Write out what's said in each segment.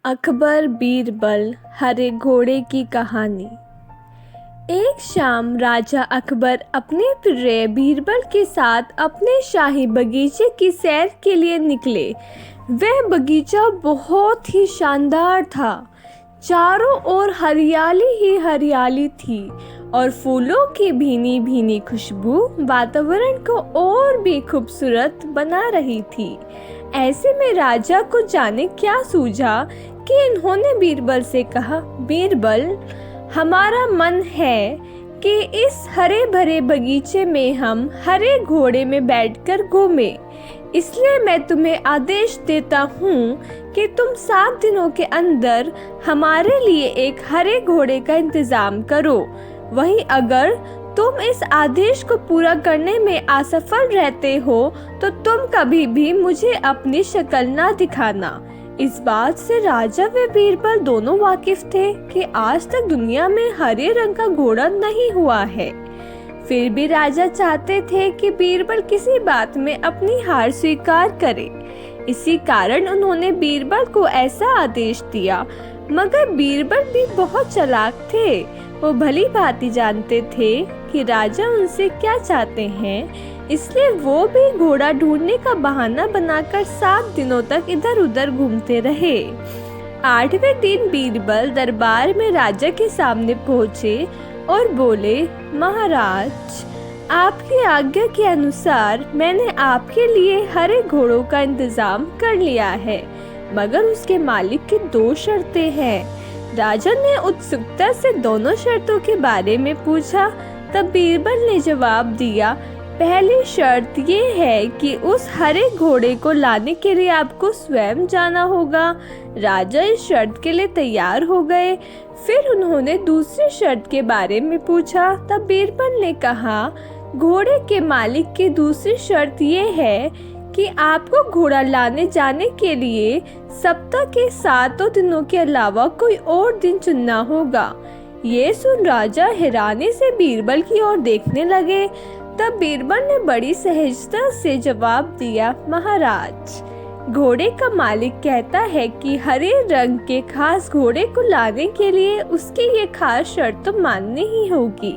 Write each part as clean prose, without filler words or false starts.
अकबर बीरबल हरे घोड़े की कहानी। एक शाम राजा अकबर अपने प्रिय बीरबल के साथ अपने शाही बगीचे की सैर के लिए निकले। वह बगीचा बहुत ही शानदार था। चारों ओर हरियाली ही हरियाली थी और फूलों की भीनी भीनी खुशबू वातावरण को और भी खूबसूरत बना रही थी। ऐसे में राजा को जाने क्या सूझा कि इन्होंने बीरबल से कहा, बीरबल, हमारा मन है कि इस हरे भरे बगीचे में हम हरे घोड़े में बैठकर घूमें। इसलिए मैं तुम्हें आदेश देता हूँ कि तुम 7 दिनों के अंदर हमारे लिए एक हरे घोड़े का इंतजाम करो। वहीं अगर तुम इस आदेश को पूरा करने में असफल रहते हो तो तुम कभी भी मुझे अपनी शक्ल ना दिखाना। इस बात से राजा व बीरबल दोनों वाकिफ थे कि आज तक दुनिया में हरे रंग का घोड़ा नहीं हुआ है। फिर भी राजा चाहते थे कि बीरबल किसी बात में अपनी हार स्वीकार करे। इसी कारण उन्होंने बीरबल को ऐसा आदेश दिया। मगर बीरबल भी बहुत चालाक थे। वो भली भांति जानते थे कि राजा उनसे क्या चाहते हैं, इसलिए वो भी घोड़ा ढूंढने का बहाना बनाकर 7 दिनों तक इधर उधर घूमते रहे। 8वें दिन बीरबल दरबार में राजा के सामने पहुंचे और बोले, महाराज, आपकी आज्ञा के अनुसार मैंने आपके लिए हरे घोड़ों का इंतजाम कर लिया है, मगर उसके मालिक की 2 शर्तें हैं। राजा ने उत्सुकता से दोनों शर्तों के बारे में पूछा। तब बीरबल ने जवाब दिया, पहली शर्त ये है कि उस हरे घोड़े को लाने के लिए आपको स्वयं जाना होगा। राजा इस शर्त के लिए तैयार हो गए। फिर उन्होंने दूसरी शर्त के बारे में पूछा। तब बीरबल ने कहा, घोड़े के मालिक की दूसरी शर्त ये है कि आपको घोड़ा लाने जाने के लिए सप्ताह के 7 दिनों के अलावा कोई और दिन चुनना होगा। ये सुन राजा हैरानी से बीरबल की ओर देखने लगे। तब बीरबल ने बड़ी सहजता से जवाब दिया, महाराज, घोड़े का मालिक कहता है कि हरे रंग के खास घोड़े को लाने के लिए उसकी ये खास शर्त तो माननी ही होगी।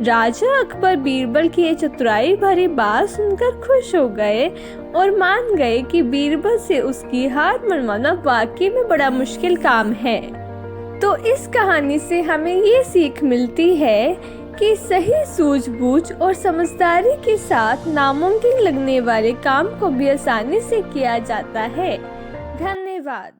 राजा अकबर बीरबल की ये चतुराई भरी बात सुनकर खुश हो गए और मान गए कि बीरबल से उसकी हार मनवाना वाकई में बड़ा मुश्किल काम है। तो इस कहानी से हमें ये सीख मिलती है कि सही सूझबूझ और समझदारी के साथ नामुमकिन लगने वाले काम को भी आसानी से किया जाता है। धन्यवाद।